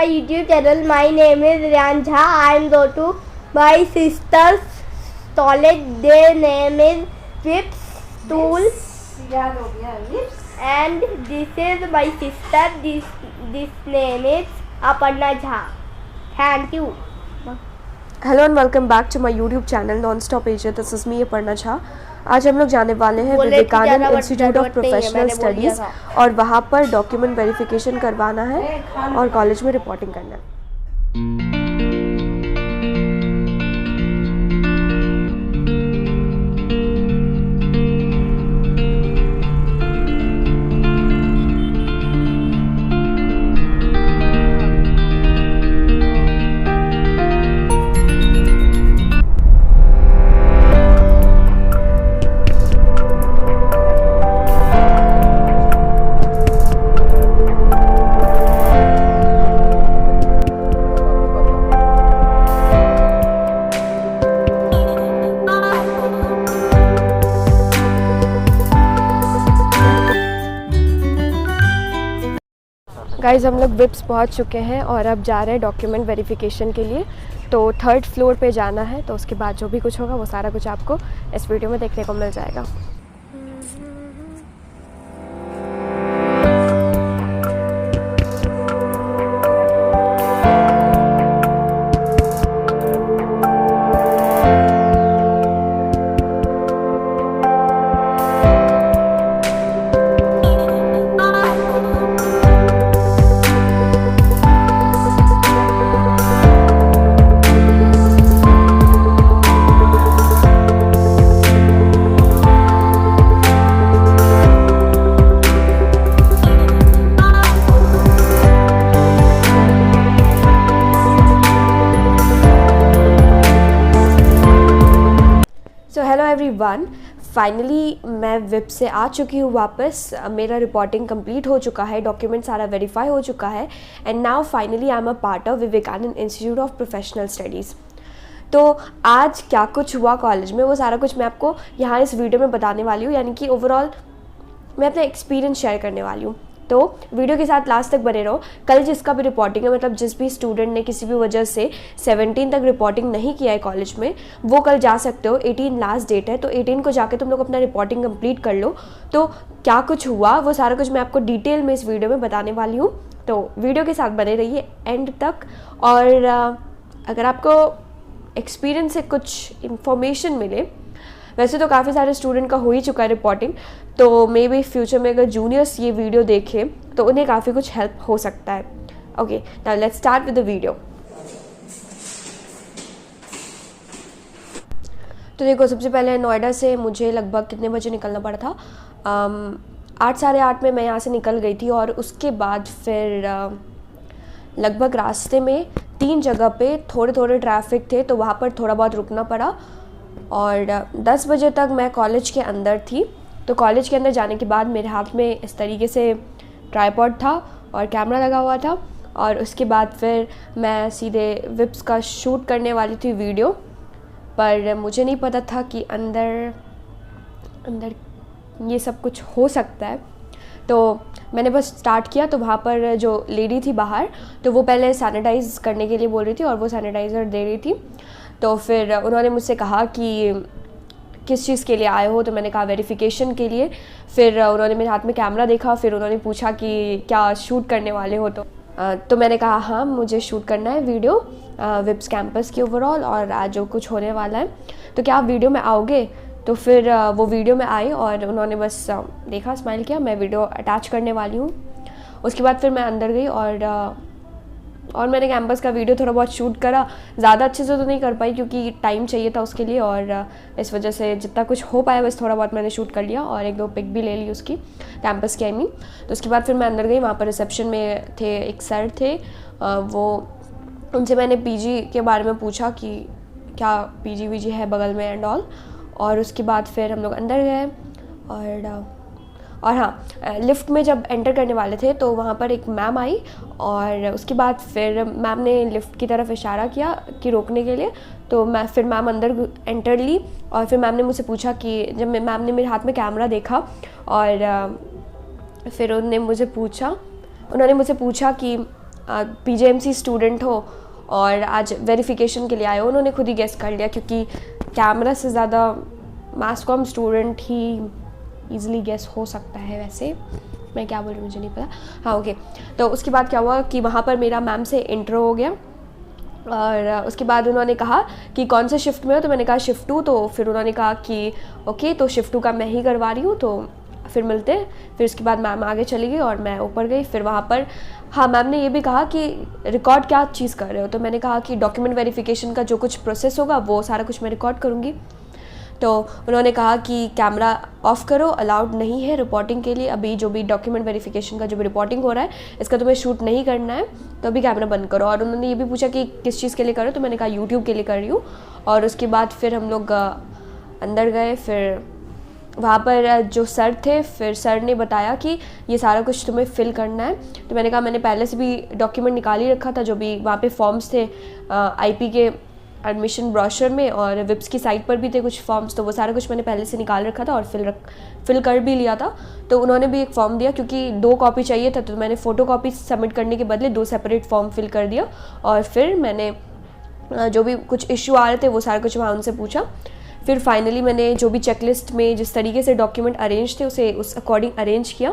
my YouTube channel. My name is Riyan Jha. I am go to my sister's college. Their name is Vips Tool. And this is my sister. This name is Aparna Jha. Thank you. Hello and welcome back to my YouTube channel non stop Asia. This is me Aparna Jha. आज हम लोग जाने वाले हैं Vivekananda institute of professional studies और वहाँ पर document verification करवाना है और कॉलेज में रिपोर्टिंग करना है। गाइस हम लोग विप्स पहुंच चुके हैं और अब जा रहे हैं डॉक्यूमेंट वेरिफिकेशन के लिए। तो 3rd फ्लोर पे जाना है, तो उसके बाद जो भी कुछ होगा वो सारा कुछ आपको इस वीडियो में देखने को मिल जाएगा। हेलो एवरीवन, फाइनली मैं विप से आ चुकी हूँ वापस। मेरा रिपोर्टिंग कंप्लीट हो चुका है, डॉक्यूमेंट सारा वेरीफाई हो चुका है and now finally I am a part of Vivekananda institute of professional studies. तो आज क्या कुछ हुआ कॉलेज में वो सारा कुछ मैं आपको यहाँ इस वीडियो में बताने वाली हूँ, यानी कि ओवरऑल मैं अपना एक्सपीरियंस शेयर करने वाली हूँ। तो वीडियो के साथ लास्ट तक बने रहो। कल जिसका भी रिपोर्टिंग है, मतलब जिस भी स्टूडेंट ने किसी भी वजह से 17 तक रिपोर्टिंग नहीं किया है कॉलेज में, वो कल जा सकते हो। 18 लास्ट डेट है, तो 18 को जाके तुम लोग अपना रिपोर्टिंग कंप्लीट कर लो। तो क्या कुछ हुआ वो सारा कुछ मैं आपको डिटेल में इस वीडियो में बताने वाली हूँ। तो वीडियो के साथ बने रहिए एंड तक। और अगर आपको एक्सपीरियंस से कुछ इन्फॉर्मेशन मिले, वैसे तो काफ़ी सारे स्टूडेंट का हो ही चुका है रिपोर्टिंग, तो मे बी फ्यूचर में अगर जूनियर्स ये वीडियो देखें तो उन्हें काफ़ी कुछ हेल्प हो सकता है। Okay, now let's start with the video. तो देखो, सबसे पहले नोएडा से मुझे लगभग कितने बजे निकलना पड़ा था? 8 साढ़े 8 में मैं यहाँ से निकल गई थी और उसके बाद फिर लगभग रास्ते में 3 जगह पे थोड़े थोड़े ट्रैफिक थे, तो वहाँ पर थोड़ा बहुत रुकना पड़ा। और 10 बजे तक मैं कॉलेज के अंदर थी। तो कॉलेज के अंदर जाने के बाद मेरे हाथ में इस तरीके से ट्राइपॉड था और कैमरा लगा हुआ था, और उसके बाद फिर मैं सीधे विप्स का शूट करने वाली थी वीडियो। पर मुझे नहीं पता था कि अंदर ये सब कुछ हो सकता है। तो मैंने बस स्टार्ट किया, तो वहाँ पर जो लेडी थी बाहर, तो वो पहले सैनिटाइज़ करने के लिए बोल रही थी और वो सैनिटाइज़र दे रही थी। तो फिर उन्होंने मुझसे कहा कि किस चीज़ के लिए आए हो, तो मैंने कहा वेरिफिकेशन के लिए। फिर उन्होंने मेरे हाथ में कैमरा देखा, फिर उन्होंने पूछा कि क्या शूट करने वाले हो। तो मैंने कहा हाँ, मुझे शूट करना है वीडियो विप्स कैंपस की ओवरऑल और आज जो कुछ होने वाला है, तो क्या आप वीडियो में आओगे? तो फिर वो वीडियो में आई और उन्होंने बस देखा, स्माइल किया, मैं वीडियो अटैच करने वाली हूँ। उसके बाद फिर मैं अंदर गई और मैंने कैंपस का वीडियो थोड़ा बहुत शूट करा। ज़्यादा अच्छे से तो नहीं कर पाई क्योंकि टाइम चाहिए था उसके लिए, और इस वजह से जितना कुछ हो पाया बस थोड़ा बहुत मैंने शूट कर लिया और 1-2 पिक भी ले ली उसकी, कैंपस की आई मीन। तो उसके बाद फिर मैं अंदर गई। वहाँ पर रिसेप्शन में थे, एक सर थे, वो उनसे मैंने पीजी के बारे में पूछा कि क्या पीजी वीजी है बगल में एंड ऑल। और उसके बाद फिर हम लोग अंदर गए और हाँ, लिफ्ट में जब एंटर करने वाले थे तो वहाँ पर एक मैम आई और उसके बाद फिर मैम ने लिफ्ट की तरफ इशारा किया कि रोकने के लिए। तो फिर मैम अंदर एंटर ली और फिर मैम ने मुझसे पूछा कि जब मैम ने मेरे हाथ में कैमरा देखा और फिर उन्होंने मुझसे पूछा कि PJMC स्टूडेंट हो और आज वेरिफिकेशन के लिए आए हो। उन्होंने खुद ही गेस कर लिया, क्योंकि कैमरा से ज़्यादा मास कॉम स्टूडेंट ही ईज़िली गेस हो सकता है। वैसे मैं क्या बोल रही हूँ मुझे नहीं पता। हाँ ओके, तो उसके बाद क्या हुआ कि वहाँ पर मेरा मैम से इंट्रो हो गया और उसके बाद उन्होंने कहा कि कौन से शिफ्ट में हो, तो मैंने कहा शिफ्ट 2। तो फिर उन्होंने कहा कि ओके, तो शिफ्ट 2 का मैं ही करवा रही हूँ, तो फिर मिलते हैं। फिर उसके बाद मैम आगे चली गई और मैं ऊपर गई। फिर वहाँ पर हाँ, मैम ने ये भी कहा कि रिकॉर्ड क्या चीज़ कर रहे हो, तो मैंने कहा कि डॉक्यूमेंट वेरिफिकेशन का जो कुछ प्रोसेस होगा वो सारा कुछ मैं रिकॉर्ड करूँगी। तो उन्होंने कहा कि कैमरा ऑफ़ करो, अलाउड नहीं है रिपोर्टिंग के लिए। अभी जो भी डॉक्यूमेंट वेरिफिकेशन का जो भी रिपोर्टिंग हो रहा है इसका तुम्हें शूट नहीं करना है, तो अभी कैमरा बंद करो। और उन्होंने ये भी पूछा कि किस चीज़ के लिए करो, तो मैंने कहा यूट्यूब के लिए कर रही हूँ। और उसके बाद फिर हम लोग अंदर गए। फिर वहाँ पर जो सर थे, फिर सर ने बताया कि ये सारा कुछ तुम्हें फ़िल करना है। तो मैंने कहा मैंने पहले से भी डॉक्यूमेंट निकाल ही रखा था, जो भी वहाँ पे फॉर्म्स थे IP के एडमिशन ब्रोशर में, और विप्स की साइट पर भी थे कुछ फॉर्म्स, तो वो सारा कुछ मैंने पहले से निकाल रखा था और फिल कर भी लिया था। तो उन्होंने भी एक फ़ॉर्म दिया, क्योंकि 2 कॉपी चाहिए था, तो मैंने फ़ोटो कॉपी सबमिट करने के बदले 2 सेपरेट फॉर्म फिल कर दिया। और फिर मैंने जो भी कुछ इश्यू आ रहे थे वो सारा कुछ वहाँ उनसे पूछा। फिर फाइनली मैंने जो भी चेकलिस्ट में जिस तरीके से डॉक्यूमेंट अरेंज थे उसे उस अकॉर्डिंग अरेंज किया।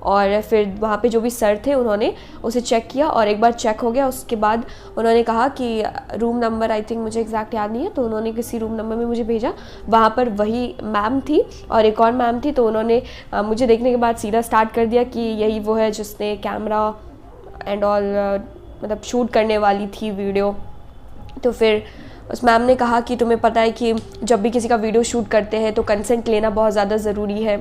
और फिर वहाँ पे जो भी सर थे उन्होंने उसे चेक किया, और एक बार चेक हो गया उसके बाद उन्होंने कहा कि रूम नंबर, आई थिंक मुझे एग्जैक्ट याद नहीं है, तो उन्होंने किसी रूम नंबर में मुझे भेजा। वहाँ पर वही मैम थी और एक और मैम थी, तो उन्होंने मुझे देखने के बाद सीधा स्टार्ट कर दिया कि यही वो है जिसने कैमरा एंड ऑल मतलब शूट करने वाली थी वीडियो। तो फिर उस मैम ने कहा कि तुम्हें पता है कि जब भी किसी का वीडियो शूट करते हैं तो कंसेंट लेना बहुत ज़्यादा ज़रूरी है।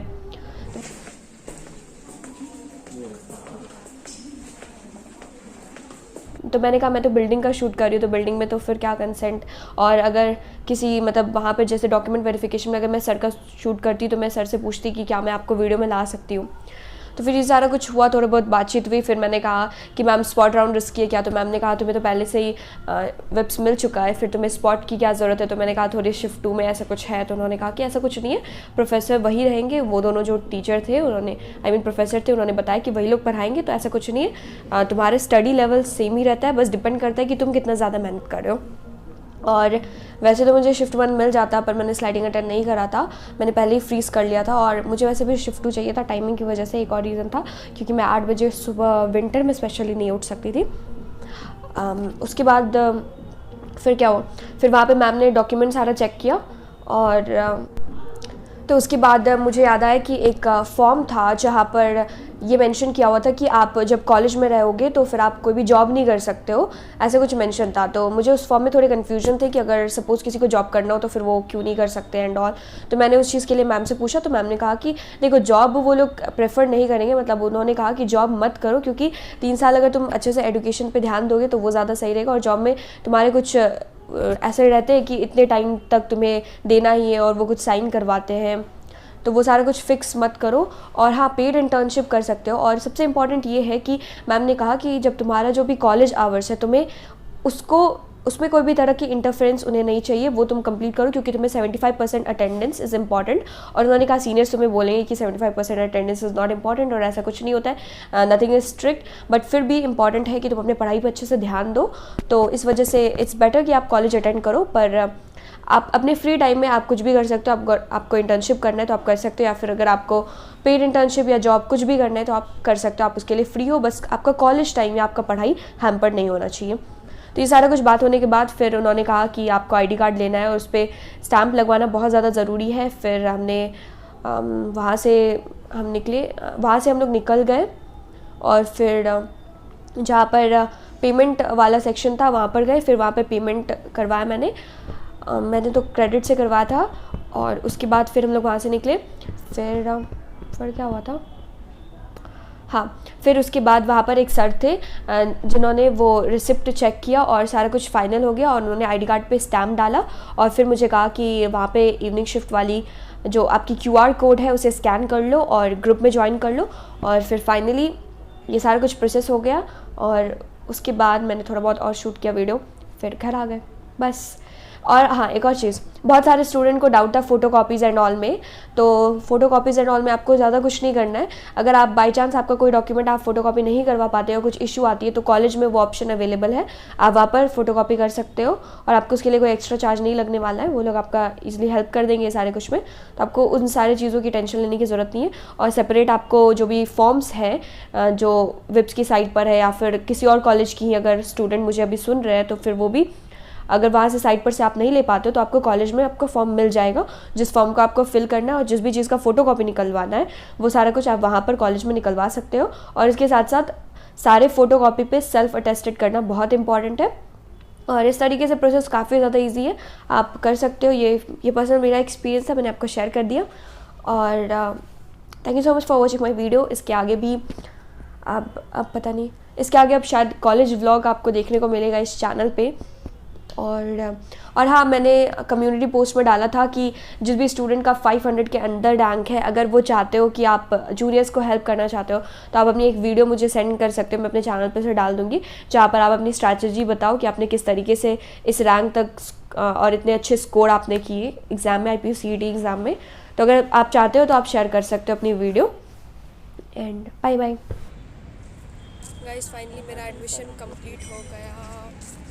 तो मैंने कहा मैं तो बिल्डिंग का शूट कर रही हूँ, तो बिल्डिंग में तो फिर क्या कंसेंट। और अगर किसी मतलब वहाँ पर जैसे डॉक्यूमेंट वेरिफिकेशन में अगर मैं सर का शूट करती तो मैं सर से पूछती कि क्या मैं आपको वीडियो में ला सकती हूँ। तो फिर ये सारा कुछ हुआ, थोड़ा बहुत बातचीत हुई। फिर मैंने कहा कि मैम स्पॉट राउंड रिस्की है क्या, तो मैम ने कहा तुम्हें तो पहले से ही वेब्स मिल चुका है, फिर तुम्हें स्पॉट की क्या ज़रूरत है। तो मैंने कहा थोड़ी शिफ्ट 2 में ऐसा कुछ है, तो उन्होंने कहा कि ऐसा कुछ नहीं है, प्रोफेसर वही रहेंगे। वो दोनों जो टीचर थे उन्होंने प्रोफेसर थे, उन्होंने बताया कि वही लोग पढ़ाएंगे, तो ऐसा कुछ नहीं है, तुम्हारे स्टडी लेवल सेम ही रहता है, बस डिपेंड करता है कि तुम कितना ज़्यादा मेहनत कर रहे हो। और वैसे तो मुझे शिफ्ट 1 मिल जाता, पर मैंने स्लाइडिंग अटेंड नहीं करा था, मैंने पहले ही फ्रीज़ कर लिया था। और मुझे वैसे भी शिफ्ट 2 चाहिए था टाइमिंग की वजह से, एक और रीज़न था क्योंकि मैं 8 बजे सुबह विंटर में स्पेशली नहीं उठ सकती थी। उसके बाद फिर क्या हुआ, फिर वहाँ पे मैम ने डॉक्यूमेंट सारा चेक किया। और तो उसके बाद मुझे याद आया कि एक फॉर्म था जहाँ पर ये मेंशन किया हुआ था कि आप जब कॉलेज में रहोगे तो फिर आप कोई भी जॉब नहीं कर सकते हो, ऐसे कुछ मेंशन था। तो मुझे उस फॉर्म में थोड़ी कन्फ्यूजन थी कि अगर सपोज़ किसी को जॉब करना हो तो फिर वो क्यों नहीं कर सकते एंड ऑल। तो मैंने उस चीज़ के लिए मैम से पूछा, तो मैम ने कहा कि देखो जॉब वो लोग प्रेफर नहीं करेंगे, मतलब उन्होंने कहा कि जॉब मत करो, क्योंकि 3 साल अगर तुम अच्छे से एजुकेशन पर ध्यान दोगे तो वो ज़्यादा सही रहेगा। और जॉब में तुम्हारे कुछ ऐसे रहते हैं कि इतने टाइम तक तुम्हें देना ही है और वो कुछ साइन करवाते हैं, तो वो सारा कुछ फिक्स मत करो। और हाँ, पेड इंटर्नशिप कर सकते हो। और सबसे इम्पॉर्टेंट ये है कि मैम ने कहा कि जब तुम्हारा जो भी कॉलेज आवर्स है तुम्हें उसमें कोई भी तरह की इंटरफेरेंस उन्हें नहीं चाहिए, वो तुम कंप्लीट करो, क्योंकि तुम्हें 75% अटेंडेंस इज़ इंपॉर्टेंट। और उन्होंने कहा सीनियर्स तुम्हें बोलेंगे कि 75% अटेंडेंस इज़ नॉट इंपॉर्टेंट, और ऐसा कुछ नहीं होता है, नथिंग इज़ स्ट्रिक्ट, बट फिर भी इंपॉर्टेंट है कि तुम अपने पढ़ाई पर अच्छे से ध्यान दो। तो इस वजह से इट्स बेटर कि आप कॉलेज अटेंड करो, पर आप अपने फ्री टाइम में आप कुछ भी कर सकते हो। आपको इंटर्नशिप करना है तो आप कर सकते हो, या फिर अगर आपको पेड इंटर्नशिप या जॉब कुछ भी करना है तो आप कर सकते हो, आप उसके लिए फ्री हो, बस आपका कॉलेज टाइम या आपका पढ़ाई हैम्पर्ड नहीं होना चाहिए। तो ये सारा कुछ बात होने के बाद फिर उन्होंने कहा कि आपको ID कार्ड लेना है और उस पर स्टैम्प लगवाना बहुत ज़्यादा ज़रूरी है। फिर हमने वहाँ से हम लोग निकल गए, और फिर जहाँ पर पेमेंट वाला सेक्शन था वहाँ पर गए। फिर वहाँ पर पेमेंट करवाया मैंने तो क्रेडिट से करवाया था। और उसके बाद फिर हम लोग वहाँ से निकले। फिर क्या हुआ था, हाँ, फिर उसके बाद वहाँ पर एक सर थे जिन्होंने वो रिसिप्ट चेक किया और सारा कुछ फाइनल हो गया, और उन्होंने ID कार्ड पे स्टैम्प डाला। और फिर मुझे कहा कि वहाँ पे इवनिंग शिफ्ट वाली जो आपकी QR कोड है उसे स्कैन कर लो और ग्रुप में ज्वाइन कर लो। और फिर फाइनली ये सारा कुछ प्रोसेस हो गया, और उसके बाद मैंने थोड़ा बहुत और शूट किया वीडियो, फिर घर आ गए बस। और हाँ, एक और चीज़, बहुत सारे स्टूडेंट को डाउट था फ़ोटो कॉपीज़ एंड ऑल में। तो फ़ोटो कॉपीज़ एंड ऑल में आपको ज़्यादा कुछ नहीं करना है। अगर आप बाई चांस आपका कोई डॉक्यूमेंट आप फ़ोटो कॉपी नहीं करवा पाते हो, कुछ इशू आती है, तो कॉलेज में वो ऑप्शन अवेलेबल है, आप वहाँ पर फ़ोटो कॉपी कर सकते हो और आपको उसके लिए कोई एक्स्ट्रा चार्ज नहीं लगने वाला है। वो लोग आपका ईजिली हेल्प कर देंगे सारे कुछ में, तो आपको उन सारी चीज़ों की टेंशन लेने की ज़रूरत नहीं है। और सेपरेट आपको जो भी फॉर्म्स हैं जो विप्स की साइट पर है या फिर किसी और कॉलेज की ही अगर स्टूडेंट मुझे अभी सुन रहे हैं, तो फिर वो भी अगर वहाँ से साइट पर से आप नहीं ले पाते हो तो आपको कॉलेज में आपको फॉर्म मिल जाएगा, जिस फॉर्म को आपको फिल करना है और जिस भी चीज़ का फ़ोटो कॉपी निकलवाना है वो सारा कुछ आप वहाँ पर कॉलेज में निकलवा सकते हो। और इसके साथ साथ सारे फ़ोटो कॉपी पे सेल्फ अटेस्टेड करना बहुत इंपॉर्टेंट है। और इस तरीके से प्रोसेस काफ़ी ज़्यादा ईजी है, आप कर सकते हो। ये पर्सनल मेरा एक्सपीरियंस था, मैंने आपको शेयर कर दिया। और thank you so much for watching my video. इसके आगे भी अब पता नहीं, इसके आगे अब शायद कॉलेज व्लॉग आपको देखने को मिलेगा इस चैनल पे। और हाँ, मैंने कम्युनिटी पोस्ट में डाला था कि जिस भी स्टूडेंट का 500 के अंदर रैंक है, अगर वो चाहते हो कि आप जूनियर्स को हेल्प करना चाहते हो, तो आप अपनी एक वीडियो मुझे सेंड कर सकते हो, मैं अपने चैनल पे से डाल दूँगी, जहाँ पर आप अपनी स्ट्रैटेजी बताओ कि आपने किस तरीके से इस रैंक तक और इतने अच्छे स्कोर आपने किए एग्ज़ाम में, IPU CET एग्ज़ाम में। तो अगर आप चाहते हो तो आप शेयर कर सकते हो अपनी video. And bye bye guys, finally मेरा एडमिशन कंप्लीट हो गया।